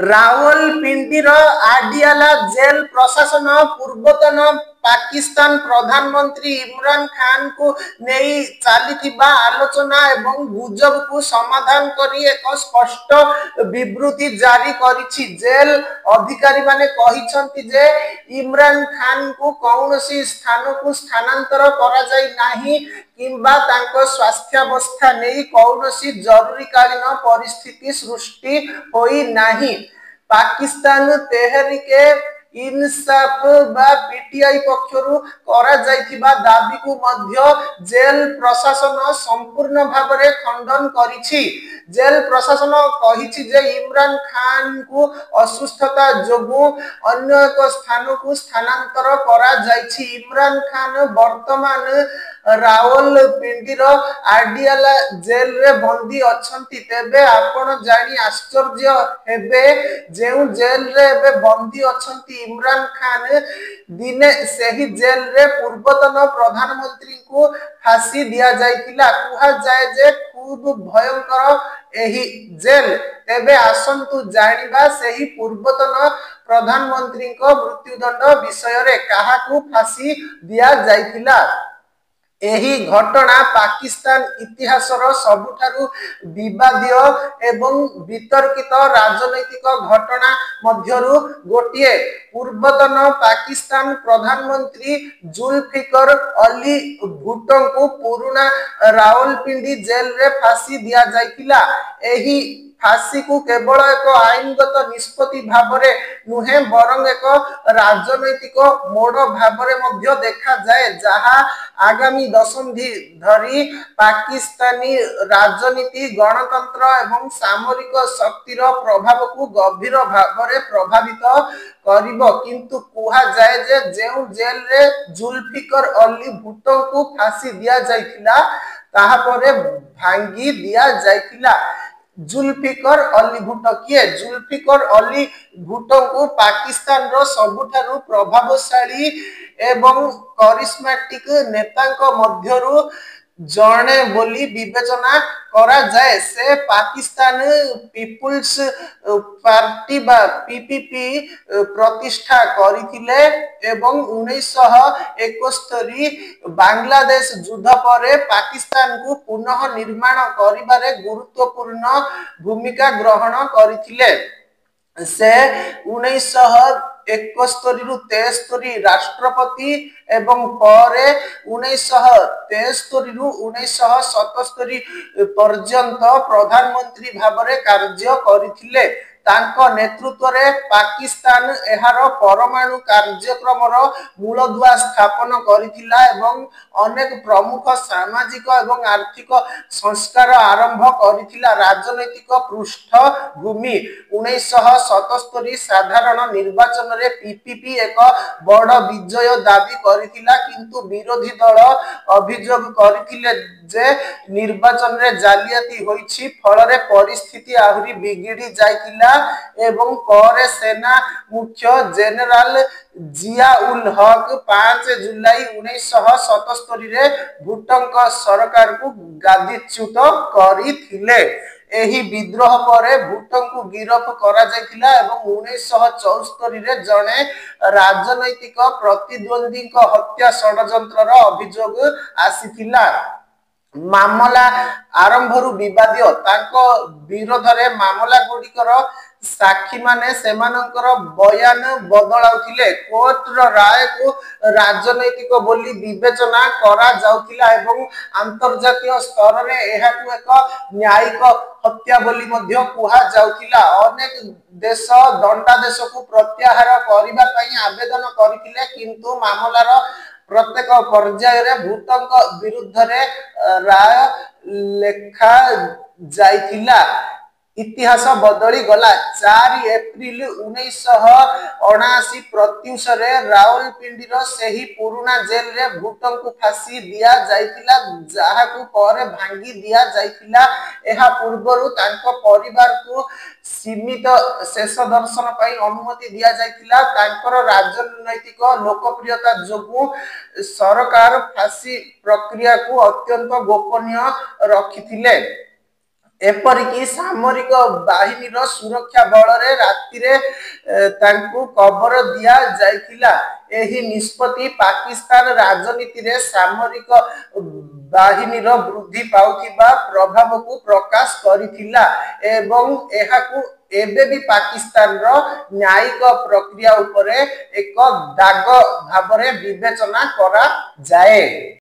रावलपिंडीर आडियाला jail प्रशासन पूर्वतन पाकिस्तान प्रधानमंत्री इमरान खान को नहीं चली आलोचना एवं गुजब को समाधान करी एक स्पष्ट विवृति जारी करिछि। जेल अधिकारी माने कहिसंति जे इमरान खान को कौनसी स्थान को स्थानांतर करा जाय नाही किंबा तांको स्वास्थ्यावस्था नहीं कौनसी जरूरीकालीन परिस्थिति सृष्टि होई नाही। पाकिस्तान तेहरिके इनसाफ बा पीटीआई पक्षरु करा जायथिबा दाबी को मध्य जेल प्रशासन संपूर्ण भाबरे खंडन करिछि। जेल प्रशासन कहिछि जे इमरान खान को असुस्थता जोगु अन्य एक स्थान को स्थानांतर करा जायछि। इमरान खान वर्तमान रावलपिंडीर आडियाला जेल रे बंदी अछंती। तेबे आपण जानी आश्चर्य हेबे जेउ जेल रे एबे बंदी अछंती इमरान खान दिने सही जेल रे पूर्वतन प्रधानमंत्री को फांसी दिया जायतिला। कुहा जाय जे खूब भयंकर एही जेल। तेबे आसंतु जानिबा सही पूर्वतन प्रधानमंत्री को मृत्युदंड विषय रे काहाकू फांसी दिया जायतिला। एही घटना पाकिस्तान इतिहासर सबुठारु विवादीय एवं वितर्कित राजनैतिक घटना मध्यरु गोटिए। पूर्वतन पाकिस्तान प्रधानमंत्री जुल्फिकर अली भुट्टो को पुराना रावलपिंडी जेल रे फांसी दिया जायतिला। एही फांसी को केवल एक आईनगत निष्पत्ति भावरे नुहे बरंग एक राजनैतिक मोड़ भावरे मध्य देखा जाए, जहा आगामी दशंधि धरी पाकिस्तानी राजनीति गणतंत्र एवं सामरिक शक्तिर प्रभाव को गंभीर भावरे प्रभावित करिबो। किंतु कुहा जाए जे जेउ जेल रे जुल्फिकर अली भुट्टो को फांसी दिया जायतिला ताहा परे भांगी दिया जायतिला। जुल्फिकर अली भुट्टो किए? जुल्फिकर अली भुट्टो को पाकिस्तान रो सबुठारु प्रभावशाली एवं करिश्माटिक नेतांक मध्यरु जणे बोली विवेचना करा जाए। से पाकिस्तान पीपुल्स पार्टी बा पीपीपी प्रतिष्ठा करिथिले एवं 1971 बांग्लादेश युद्ध पर पाकिस्तान को पुनः निर्माण करिबारे गुरुत्वपूर्ण भूमिका ग्रहण करिथिले। से 1971 रु 73 राष्ट्रपति एवं परे 1973 रु 1977 पर्यंत प्रधानमंत्री भाबरे कार्य करिथिले। तांको नेतृत्व रे पाकिस्तान एहार परमाणु कार्यक्रम मूलदुआ स्थापन करिथिला एवं अनेक प्रमुख सामाजिक एवं आर्थिक संस्कार आरंभ करिथिला। राजनैतिक पृष्ठभूमि 1977 साधारण निर्वाचन रे पीपीपी एक बड़ विजय दाबी करिथिला, किंतु विरोधी दल अभियोग करिथिले जे निर्वाचन रे जालियाती होईछि, फल रे परिस्थिति आहुरी बिगिड़ी जायतिला एवं परे सेना मुख्य जेनेराल जिया उल हक 5 जुलाई 1977 रे भुट्टो सरकार को गादीच्युत करिथिले। एही विद्रोह परे भुट्टो को गिरफ करा जायतिला एवं 1974 रे जणे राजनैतिक प्रतिद्वंदी को हत्या षडयंत्र अभियोग आसीथिला। मामला आरंभरु विवादीय। तांको विरोध रे मामला गुडिकर साक्षी माने सेमानकर बयान बदलाउथिले। कोर्ट रो राय को राजनैतिक बोली विवेचना करा जाउथिला एवं अंतर्जातीय स्तर रे एहा को एक न्यायिक हत्या बोली मध्य कुहा जाउथिला। अनेक देश दंडादेश को प्रत्याहार करिबा पई आवेदन करिथिले, किंतु मामलार प्रत्येक पर्याय रे भुट्टो विरुद्ध रे राय लेखा जायतिला। इतिहास बदली गला। 4 एप्रिल 1979 प्रत्युष रे रावलपिंडीर सही पुराना जेल रे भुट्टो को फांसी दिया जायतिला, जहा को परे भांगी दिया जायतिला। एहा पूर्वरु तांको परिवार को सीमित शेष दर्शन पई अनुमति दिया जायतिला। तांकर राजनैतिक लोकप्रियता जोगु सरकार फांसी प्रक्रिया को अत्यंत गोपनीय रखिथिले। एपरिकी सामरिक बाहिनीर सुरक्षा बलरे रातिरे तांकु कवर दिया जाइथिला। एही निष्पत्ति पाकिस्तान राजनीति रे सामरिक बाहिनीर वृद्धि पाउथिबा प्रभाव को प्रकाश करिथिला एवं एहाकु एबे भी पाकिस्तान रो न्यायिक प्रक्रिया उपरे एक दाग भाबरे विवेचना करा जाए।